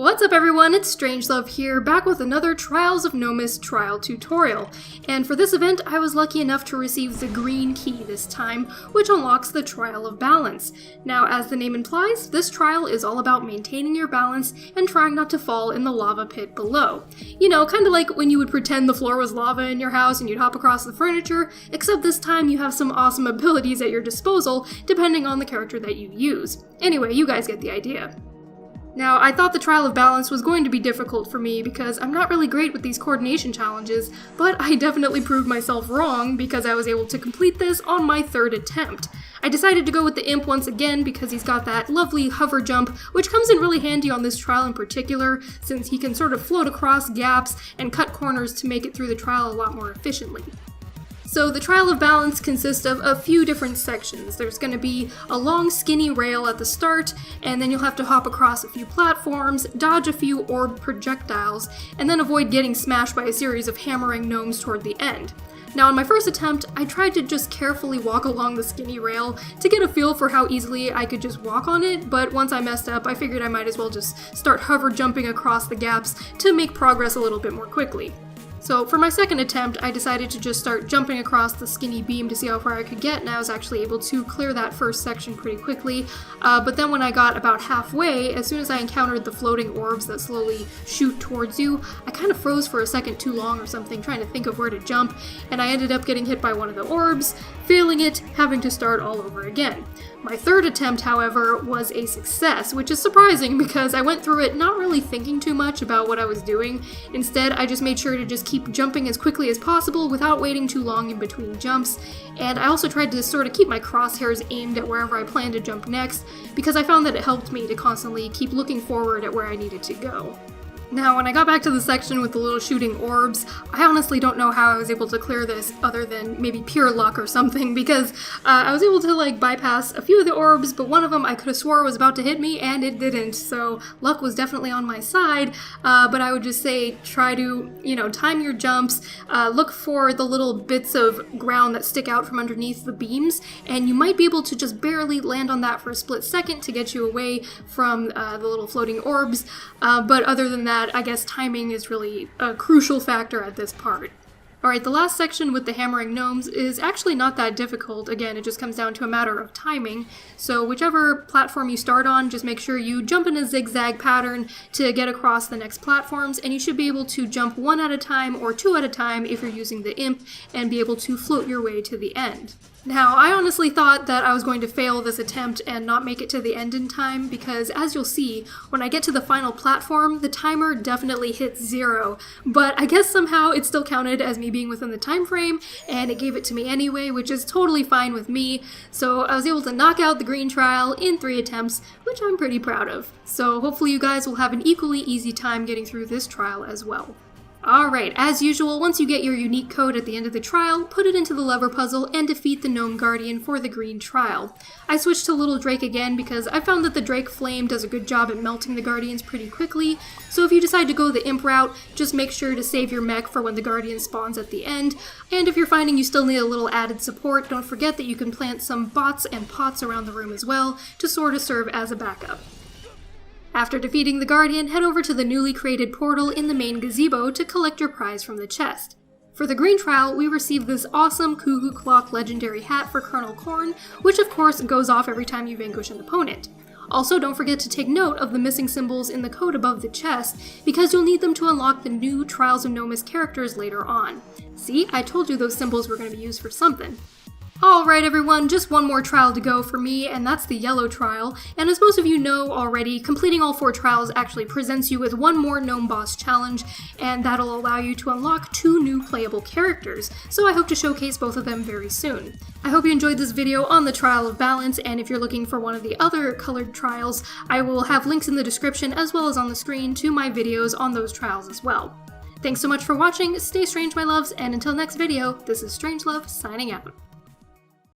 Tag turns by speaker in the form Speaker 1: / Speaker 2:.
Speaker 1: What's up everyone, it's StrangeLuv here, back with another Trials of GNOMUS trial tutorial. And for this event, I was lucky enough to receive the green key this time, which unlocks the Trial of Balance. Now, as the name implies, this trial is all about maintaining your balance and trying not to fall in the lava pit below. You know, kinda like when you would pretend the floor was lava in your house and you'd hop across the furniture, except this time you have some awesome abilities at your disposal, depending on the character that you use. Anyway, you guys get the idea. Now, I thought the Trial of Balance was going to be difficult for me because I'm not really great with these coordination challenges, but I definitely proved myself wrong because I was able to complete this on my third attempt. I decided to go with the Imp once again because he's got that lovely hover jump, which comes in really handy on this trial in particular, since he can sort of float across gaps and cut corners to make it through the trial a lot more efficiently. So the Trial of Balance consists of a few different sections. There's going to be a long skinny rail at the start, and then you'll have to hop across a few platforms, dodge a few orb projectiles, and then avoid getting smashed by a series of hammering gnomes toward the end. Now on my first attempt, I tried to just carefully walk along the skinny rail to get a feel for how easily I could just walk on it, but once I messed up, I figured I might as well just start hover jumping across the gaps to make progress a little bit more quickly. So for my second attempt, I decided to just start jumping across the skinny beam to see how far I could get, and I was actually able to clear that first section pretty quickly. But then when I got about halfway, as soon as I encountered the floating orbs that slowly shoot towards you, I kind of froze for a second too long or something, trying to think of where to jump, and I ended up getting hit by one of the orbs, failing it, having to start all over again. My third attempt, however, was a success, which is surprising because I went through it not really thinking too much about what I was doing. Instead, I just made sure to just keep jumping as quickly as possible without waiting too long in between jumps, and I also tried to sort of keep my crosshairs aimed at wherever I planned to jump next, because I found that it helped me to constantly keep looking forward at where I needed to go. Now, when I got back to the section with the little shooting orbs, I honestly don't know how I was able to clear this other than maybe pure luck or something, because I was able to bypass a few of the orbs, but one of them I could have swore was about to hit me, and it didn't, so luck was definitely on my side. But I would just say try to, time your jumps, look for the little bits of ground that stick out from underneath the beams, and you might be able to just barely land on that for a split second to get you away from the little floating orbs, but other than that, I guess timing is really a crucial factor at this part. Alright, the last section with the hammering gnomes is actually not that difficult. Again, it just comes down to a matter of timing. So whichever platform you start on, just make sure you jump in a zigzag pattern to get across the next platforms, and you should be able to jump one at a time or two at a time if you're using the Imp, and be able to float your way to the end. Now, I honestly thought that I was going to fail this attempt and not make it to the end in time, because as you'll see, when I get to the final platform, the timer definitely hits 0, but I guess somehow it still counted as me being within the time frame, and it gave it to me anyway, which is totally fine with me. So I was able to knock out the green trial in 3 attempts, which I'm pretty proud of. So hopefully you guys will have an equally easy time getting through this trial as well. Alright, as usual, once you get your unique code at the end of the trial, put it into the lever puzzle and defeat the Gnome Guardian for the green trial. I switched to Little Drake again because I found that the Drake Flame does a good job at melting the Guardians pretty quickly, so if you decide to go the Imp route, just make sure to save your mech for when the Guardian spawns at the end, and if you're finding you still need a little added support, don't forget that you can plant some bots and pots around the room as well to sort of serve as a backup. After defeating the Guardian, head over to the newly created portal in the main gazebo to collect your prize from the chest. For the green trial, we received this awesome Cuckoo Clock legendary hat for Colonel Corn, which of course goes off every time you vanquish an opponent. Also, don't forget to take note of the missing symbols in the code above the chest, because you'll need them to unlock the new Trials of GNOMUS characters later on. See, I told you those symbols were going to be used for something. Alright everyone, just one more trial to go for me, and that's the yellow trial, and as most of you know already, completing all 4 trials actually presents you with one more gnome boss challenge, and that'll allow you to unlock 2 new playable characters, so I hope to showcase both of them very soon. I hope you enjoyed this video on the Trial of Balance, and if you're looking for one of the other colored trials, I will have links in the description as well as on the screen to my videos on those trials as well. Thanks so much for watching, stay strange my loves, and until next video, this is StrangeLuv signing out.